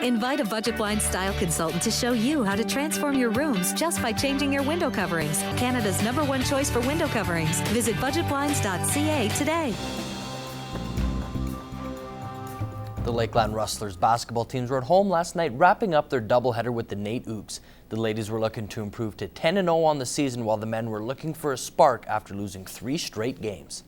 Invite a Budget Blinds style consultant to show you how to transform your rooms just by changing your window coverings. Canada's #1 choice for window coverings. Visit budgetblinds.ca today. The Lakeland Rustlers basketball teams were at home last night, wrapping up their doubleheader with the Nate Ooks. The ladies were looking to improve to 10-0 on the season, while the men were looking for a spark after losing 3 straight games.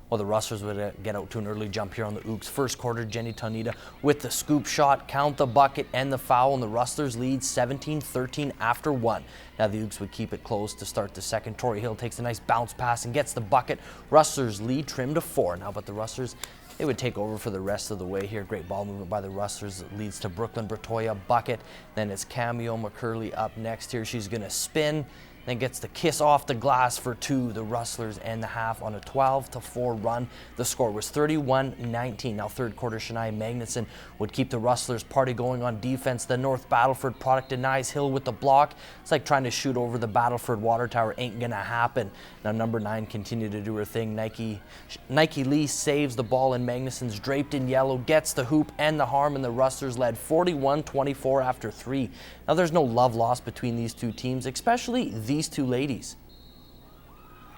Well, the Rustlers would get out to an early jump here on the Ooks. First quarter, Jenny Tonita with the scoop shot, count the bucket and the foul, and the Rustlers lead 17-13 after 1. Now the Ooks would keep it close to start the second. Tori Hill takes a nice bounce pass and gets the bucket. Rustlers lead trimmed to 4 now, but the Rustlers, they would take over for the rest of the way here. Great ball movement by the Rustlers that leads to Brooklyn Bertoya bucket. Then it's Cameo McCurley up next here. She's going to spin, then gets the kiss off the glass for 2. The Rustlers end the half on a 12-4 run. The score was 31-19. Now third quarter, Shania Magnuson would keep the Rustlers party going on defense. The North Battleford product denies Hill with the block. It's like trying to shoot over the Battleford water tower. Ain't gonna happen. Now number 9 continued to do her thing. Nike Lee saves the ball, and Magnuson's draped in yellow, gets the hoop and the harm, and the Rustlers led 41-24 after 3. Now there's no love lost between these two teams, especially these two ladies.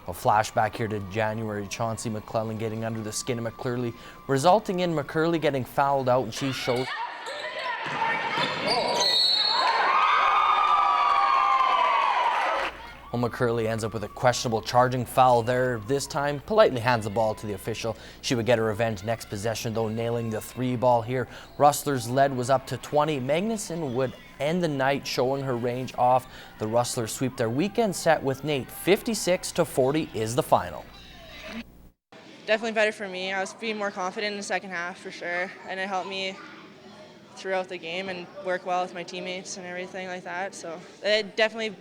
A flashback here to January. Chauncey McClellan getting under the skin of McCurley, resulting in McCurley getting fouled out, and she shows. Well, McCurley ends up with a questionable charging foul there. This time, politely hands the ball to the official. She would get her revenge next possession, though, nailing the 3 ball here. Rustlers' lead was up to 20. Magnuson would end the night showing her range off. The Rustlers sweep their weekend set with Nate. 56-40 is the final. Definitely better for me. I was being more confident in the second half for sure, and it helped me throughout the game and work well with my teammates and everything like that. So it definitely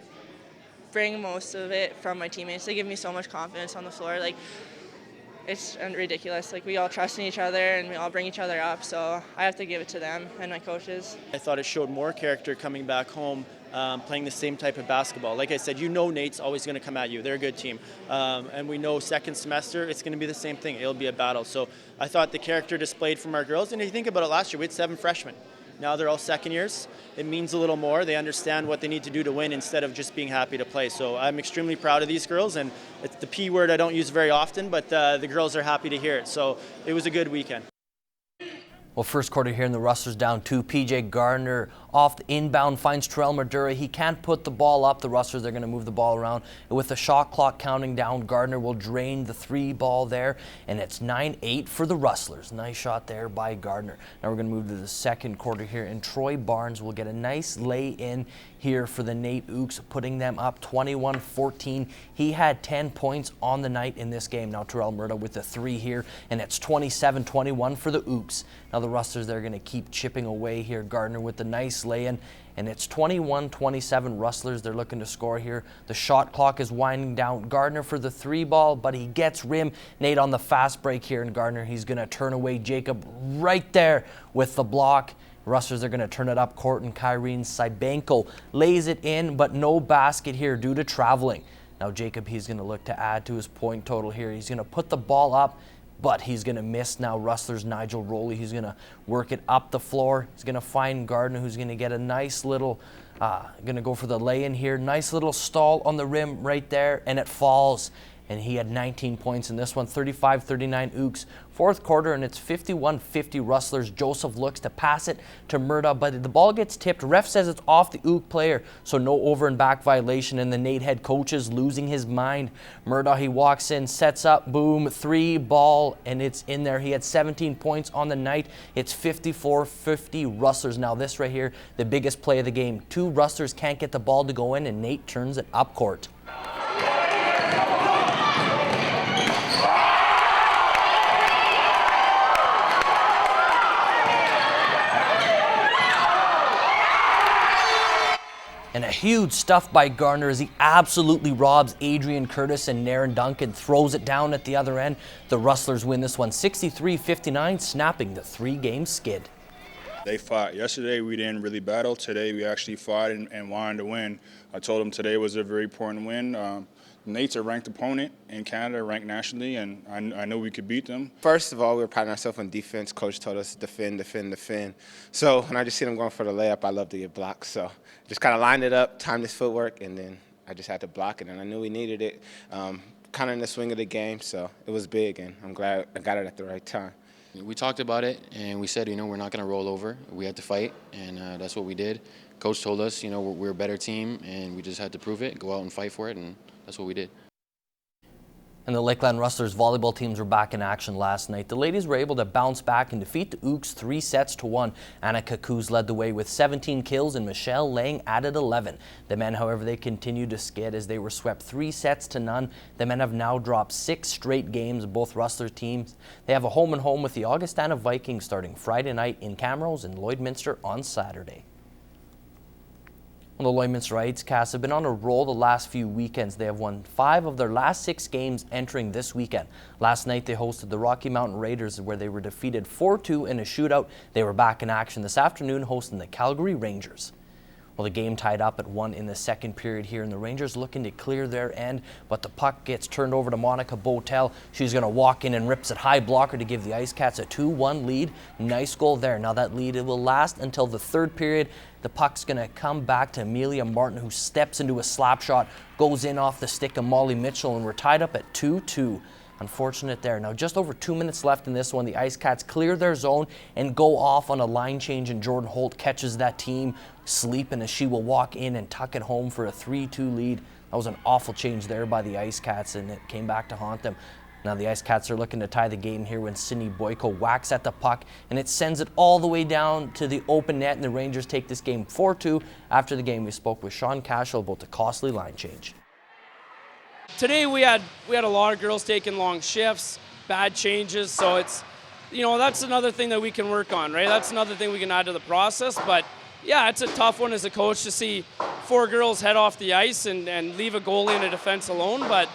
bring most of it from my teammates. They give me so much confidence on the floor. Like, it's ridiculous. Like, we all trust in each other and we all bring each other up. So I have to give it to them and my coaches. I thought it showed more character coming back home, playing the same type of basketball. Like I said, you know Nate's always going to come at you. They're a good team. And we know second semester, it's going to be the same thing. It'll be a battle. So I thought the character displayed from our girls. And if you think about it, last year we had 7 freshmen. Now they're all second years. It means a little more. They understand what they need to do to win instead of just being happy to play. So I'm extremely proud of these girls, and it's the P word I don't use very often, but the girls are happy to hear it. So it was a good weekend. Well, first quarter here in the Rustlers down 2. PJ Gardner off the inbound finds Terrell Madura. He can't put the ball up. The Rustlers are going to move the ball around. And with the shot clock counting down, Gardner will drain the 3 ball there. And it's 9-8 for the Rustlers. Nice shot there by Gardner. Now we're going to move to the second quarter here. And Troy Barnes will get a nice lay in here for the Nate Ooks, putting them up 21-14. He had 10 points on the night in this game. Now Terrell Murda with the 3 here, and it's 27-21 for the Ooks. Now the Rustlers, they're going to keep chipping away here. Gardner with the nice lay-in, and it's 21-27 Rustlers. They're looking to score here. The shot clock is winding down. Gardner for the 3 ball, but he gets rim. Nate on the fast break here, and Gardner, he's going to turn away Jacob right there with the block. Rustlers are going to turn it up court, and Kyrene Sybanko lays it in, but no basket here due to traveling. Now Jacob, he's going to look to add to his point total here. He's going to put the ball up, but he's going to miss now. Rustlers' Nigel Rowley, he's going to work it up the floor. He's going to find Gardner, who's going to get a nice little, going to go for the lay-in here. Nice little stall on the rim right there, and it falls. And he had 19 points in this one, 35-39 Ooks. Fourth quarter, and it's 51-50 Rustlers. Joseph looks to pass it to Murda, but the ball gets tipped. Ref says it's off the Ook player, so no over and back violation, and the Nate head coach is losing his mind. Murda, he walks in, sets up, boom, 3 ball, and it's in there. He had 17 points on the night. It's 54-50 Rustlers. Now this right here, the biggest play of the game. 2 Rustlers can't get the ball to go in, and Nate turns it up court. And a huge stuff by Gardner as he absolutely robs Adrian Curtis, and Naren Duncan throws it down at the other end. The Rustlers win this one 63-59, snapping the 3-game skid. They fought. Yesterday we didn't really battle. Today we actually fought and wanted to win. I told them today was a very important win. Nate's a ranked opponent in Canada, ranked nationally, and I know we could beat them. First of all, we were priding ourselves on defense. Coach told us defend, defend, defend. So when I just see them going for the layup, I love to get blocked. So just kind of lined it up, timed his footwork, and then I just had to block it, and I knew we needed it kind of in the swing of the game. So it was big, and I'm glad I got it at the right time. We talked about it, and we said, we're not going to roll over. We had to fight, and that's what we did. Coach told us, we're a better team, and we just had to prove it, go out and fight for it, and that's what we did. And the Lakeland Rustlers volleyball teams were back in action last night. The ladies were able to bounce back and defeat the Ooks 3-1. Anna Kakuz led the way with 17 kills and Michelle Lang added 11. The men, however, they continued to skid as they were swept 3-0. The men have now dropped 6 straight games. Both Rustler teams, they have a home-and-home with the Augustana Vikings starting Friday night in Camrose and Lloydminster on Saturday. Well, the Lloydminster IceCats have been on a roll the last few weekends. They have won 5 of their last 6 games entering this weekend. Last night they hosted the Rocky Mountain Raiders where they were defeated 4-2 in a shootout. They were back in action this afternoon hosting the Calgary Rangers. Well, the game tied up at 1 in the second period here, and the Rangers looking to clear their end, but the puck gets turned over to Monica Botel. She's going to walk in and rips it high blocker to give the IceCats a 2-1 lead. Nice goal there. Now that lead, it will last until the third period. The puck's going to come back to Amelia Martin, who steps into a slap shot, goes in off the stick of Molly Mitchell, and we're tied up at 2-2. Unfortunate there. Now just over 2 minutes left in this one. The IceCats clear their zone and go off on a line change, and Jordan Holt catches that team sleeping as she will walk in and tuck it home for a 3-2 lead. That was an awful change there by the IceCats, and it came back to haunt them. Now the IceCats are looking to tie the game here when Sydney Boyko whacks at the puck, and it sends it all the way down to the open net, and the Rangers take this game 4-2. After the game, we spoke with Sean Cashel about the costly line change. Today we had a lot of girls taking long shifts, bad changes, so it's, that's another thing that we can work on, right? That's another thing we can add to the process, but yeah, it's a tough one as a coach to see 4 girls head off the ice and leave a goalie and a defense alone, but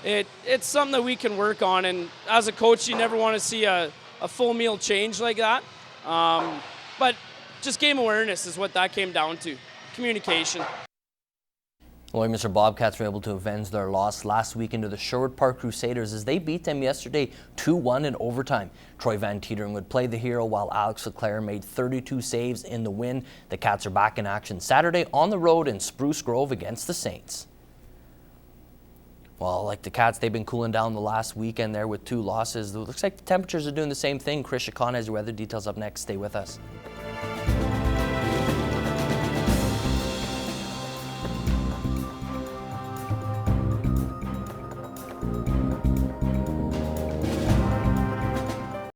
it's something that we can work on, and as a coach you never want to see a full meal change like that, but just game awareness is what that came down to, communication. Lloydminster Bobcats were able to avenge their loss last weekend to the Sherwood Park Crusaders as they beat them yesterday 2-1 in overtime. Troy Van Teetering would play the hero while Alex Leclerc made 32 saves in the win. The Cats are back in action Saturday on the road in Spruce Grove against the Saints. Well, like the Cats, they've been cooling down the last weekend there with 2 losses. It looks like the temperatures are doing the same thing. Chris Chacon has your weather details up next. Stay with us.